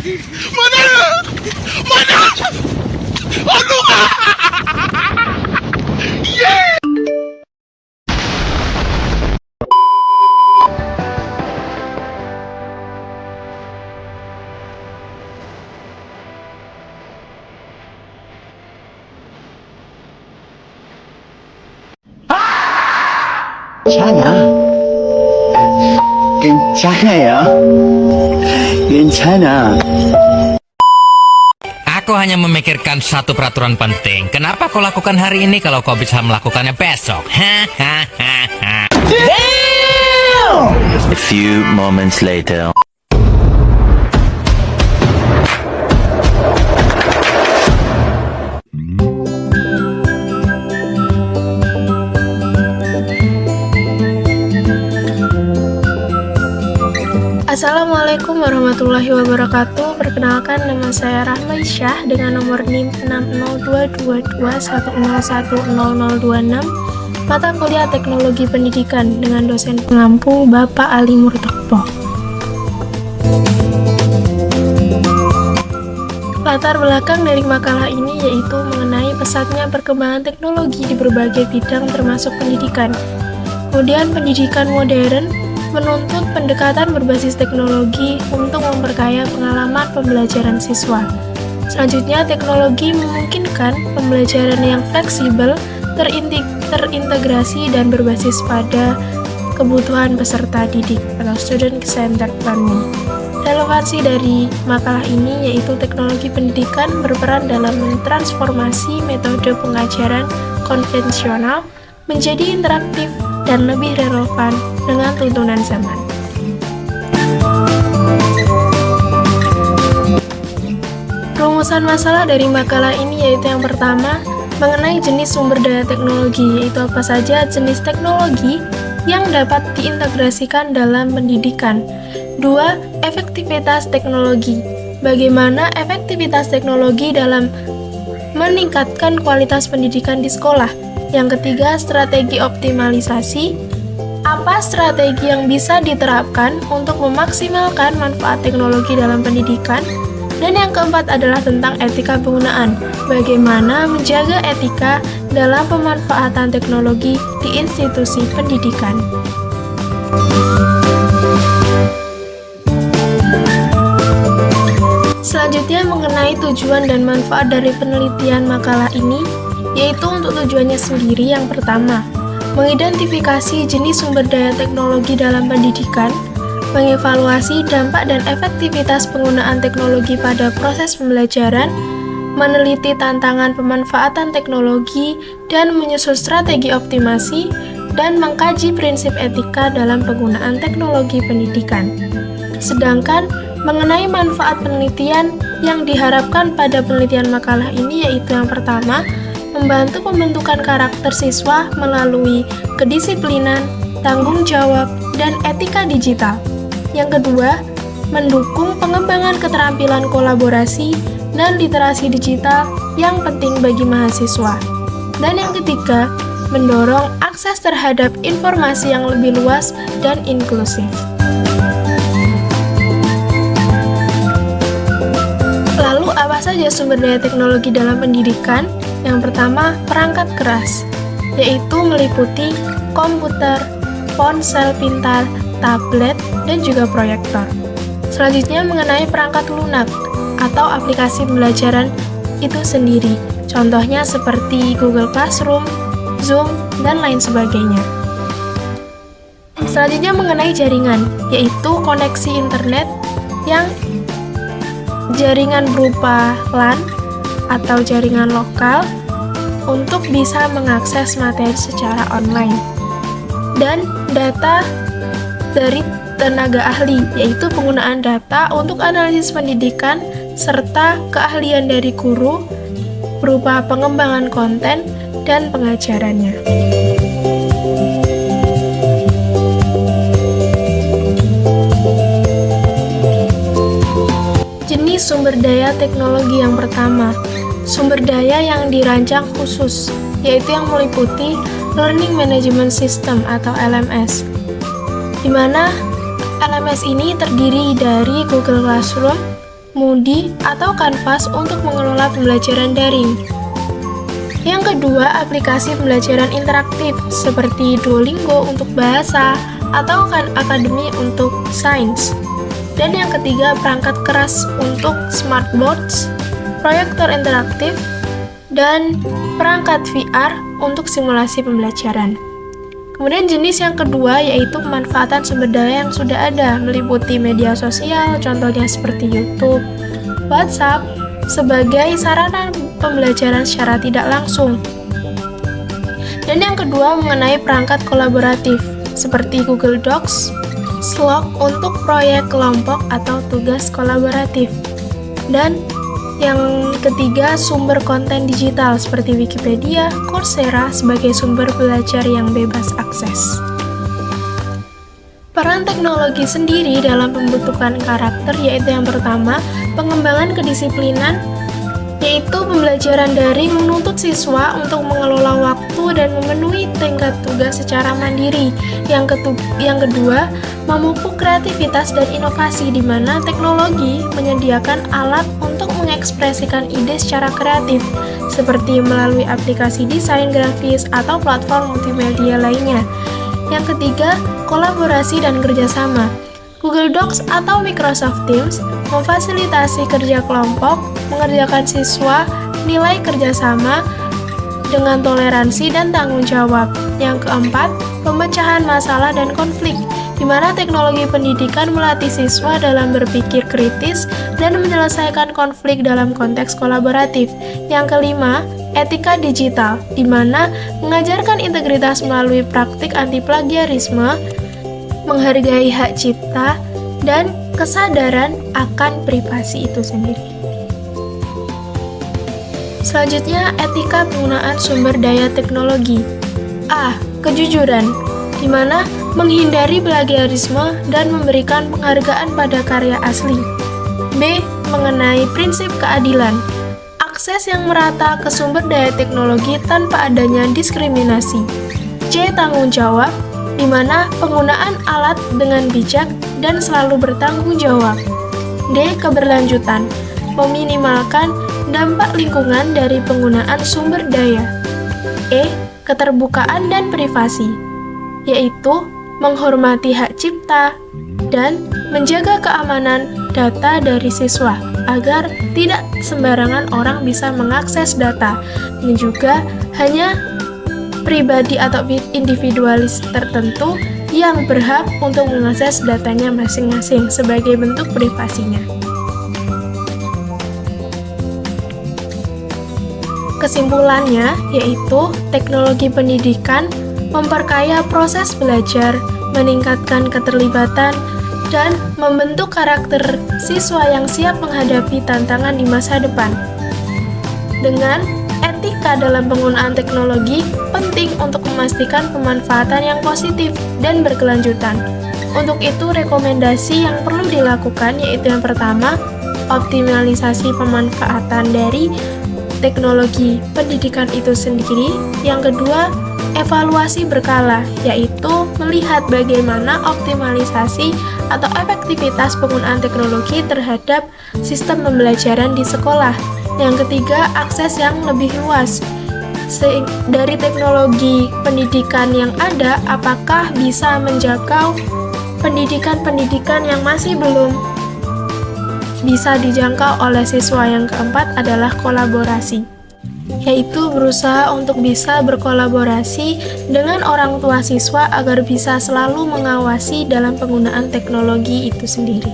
Mana? Mana? Aduh! Yeah! Sana, kencana ya, kencana. Aku hanya memikirkan satu peraturan penting. Kenapa kau lakukan hari ini kalau kau bisa melakukannya besok? Hahaha. A few moments later. Assalamualaikum warahmatullahi wabarakatuh. Perkenalkan, nama saya Rahma Isyah dengan nomor NIM 60222101026, mata kuliah Teknologi Pendidikan dengan dosen pengampu Bapak Ali Murtokpo. Latar belakang dari makalah ini yaitu mengenai pesatnya perkembangan teknologi di berbagai bidang termasuk pendidikan. Kemudian pendidikan modern menuntut pendekatan berbasis teknologi untuk memperkaya pengalaman pembelajaran siswa. Selanjutnya, teknologi memungkinkan pembelajaran yang fleksibel, terintegrasi, dan berbasis pada kebutuhan peserta didik atau student-centered learning. Relevansi dari makalah ini yaitu teknologi pendidikan berperan dalam mentransformasi metode pengajaran konvensional menjadi interaktif dan lebih relevan dengan tuntunan zaman. Rumusan masalah dari makalah ini yaitu yang pertama, mengenai jenis sumber daya teknologi, yaitu apa saja jenis teknologi yang dapat diintegrasikan dalam pendidikan. 2. Efektivitas teknologi. Bagaimana efektivitas teknologi dalam meningkatkan kualitas pendidikan di sekolah. Yang ketiga, strategi optimalisasi. Apa strategi yang bisa diterapkan untuk memaksimalkan manfaat teknologi dalam pendidikan? Dan yang keempat adalah tentang etika penggunaan. Bagaimana menjaga etika dalam pemanfaatan teknologi di institusi pendidikan. Selanjutnya mengenai tujuan dan manfaat dari penelitian makalah ini, yaitu untuk tujuannya sendiri. Yang pertama, mengidentifikasi jenis sumber daya teknologi dalam pendidikan, mengevaluasi dampak dan efektivitas penggunaan teknologi pada proses pembelajaran, meneliti tantangan pemanfaatan teknologi, dan menyusun strategi optimasi, dan mengkaji prinsip etika dalam penggunaan teknologi pendidikan. Sedangkan mengenai manfaat penelitian yang diharapkan pada penelitian makalah ini yaitu yang pertama, membantu pembentukan karakter siswa melalui kedisiplinan, tanggung jawab, dan etika digital. Yang kedua, mendukung pengembangan keterampilan kolaborasi dan literasi digital yang penting bagi mahasiswa. Dan yang ketiga, mendorong akses terhadap informasi yang lebih luas dan inklusif. Lalu apa saja sumber daya teknologi dalam pendidikan? Yang pertama, perangkat keras, yaitu meliputi komputer, ponsel pintar, tablet, dan juga proyektor. Selanjutnya mengenai perangkat lunak atau aplikasi pembelajaran itu sendiri. Contohnya seperti Google Classroom, Zoom, dan lain sebagainya. Selanjutnya mengenai jaringan, yaitu koneksi internet yang jaringan berupa LAN atau jaringan lokal untuk bisa mengakses materi secara online. Dan data dari tenaga ahli, yaitu penggunaan data untuk analisis pendidikan serta keahlian dari guru berupa pengembangan konten dan pengajarannya. Jenis sumber daya teknologi yang pertama, sumber daya yang dirancang khusus, yaitu yang meliputi Learning Management System atau LMS, di mana LMS ini terdiri dari Google Classroom, Moodle, atau Canvas untuk mengelola pembelajaran daring. Yang kedua, aplikasi pembelajaran interaktif seperti Duolingo untuk bahasa atau Khan Academy untuk sains. Dan yang ketiga, perangkat keras untuk smartboards, proyektor interaktif, dan perangkat VR untuk simulasi pembelajaran. Kemudian jenis yang kedua yaitu pemanfaatan sumber daya yang sudah ada, meliputi media sosial, contohnya seperti YouTube, WhatsApp, sebagai sarana pembelajaran secara tidak langsung. Dan yang kedua mengenai perangkat kolaboratif, seperti Google Docs, Slack untuk proyek kelompok atau tugas kolaboratif. Dan yang ketiga, sumber konten digital seperti Wikipedia, Coursera sebagai sumber belajar yang bebas akses. Peran teknologi sendiri dalam pembentukan karakter yaitu yang pertama, pengembangan kedisiplinan, yaitu pembelajaran daring menuntut siswa untuk mengelola waktu dan memenuhi tingkat tugas secara mandiri. Yang kedua, memupuk kreativitas dan inovasi di mana teknologi menyediakan alat untuk mengekspresikan ide secara kreatif, seperti melalui aplikasi desain grafis atau platform multimedia lainnya. Yang ketiga, kolaborasi dan kerjasama. Google Docs atau Microsoft Teams memfasilitasi kerja kelompok, mengerjakan siswa, nilai kerjasama dengan toleransi dan tanggung jawab. Yang keempat, pemecahan masalah dan konflik, di mana teknologi pendidikan melatih siswa dalam berpikir kritis dan menyelesaikan konflik dalam konteks kolaboratif. Yang kelima, etika digital, di mana mengajarkan integritas melalui praktik anti plagiarisme, menghargai hak cipta, dan kesadaran akan privasi itu sendiri. Selanjutnya, etika penggunaan sumber daya teknologi. A. Kejujuran, di mana menghindari plagiarisme dan memberikan penghargaan pada karya asli. B. Mengenai prinsip keadilan, akses yang merata ke sumber daya teknologi tanpa adanya diskriminasi. C. Tanggung jawab, di mana penggunaan alat dengan bijak dan selalu bertanggung jawab. D. Keberlanjutan, meminimalkan dampak lingkungan dari penggunaan sumber daya. E. Keterbukaan dan privasi, yaitu menghormati hak cipta dan menjaga keamanan data dari siswa agar tidak sembarangan orang bisa mengakses data, dan juga hanya pribadi atau individualis tertentu yang berhak untuk mengakses datanya masing-masing sebagai bentuk privasinya. Kesimpulannya yaitu teknologi pendidikan memperkaya proses belajar, meningkatkan keterlibatan, dan membentuk karakter siswa yang siap menghadapi tantangan di masa depan. Dengan etika dalam penggunaan teknologi penting untuk memastikan pemanfaatan yang positif dan berkelanjutan. Untuk itu, rekomendasi yang perlu dilakukan yaitu yang pertama, optimalisasi pemanfaatan dari teknologi pendidikan itu sendiri. Yang kedua, evaluasi berkala, yaitu melihat bagaimana optimalisasi atau efektivitas penggunaan teknologi terhadap sistem pembelajaran di sekolah. Yang ketiga, akses yang lebih luas. Dari teknologi pendidikan yang ada, apakah bisa menjangkau pendidikan-pendidikan yang masih belum bisa dijangkau oleh siswa. Yang keempat adalah kolaborasi, yaitu berusaha untuk bisa berkolaborasi dengan orang tua siswa agar bisa selalu mengawasi dalam penggunaan teknologi itu sendiri.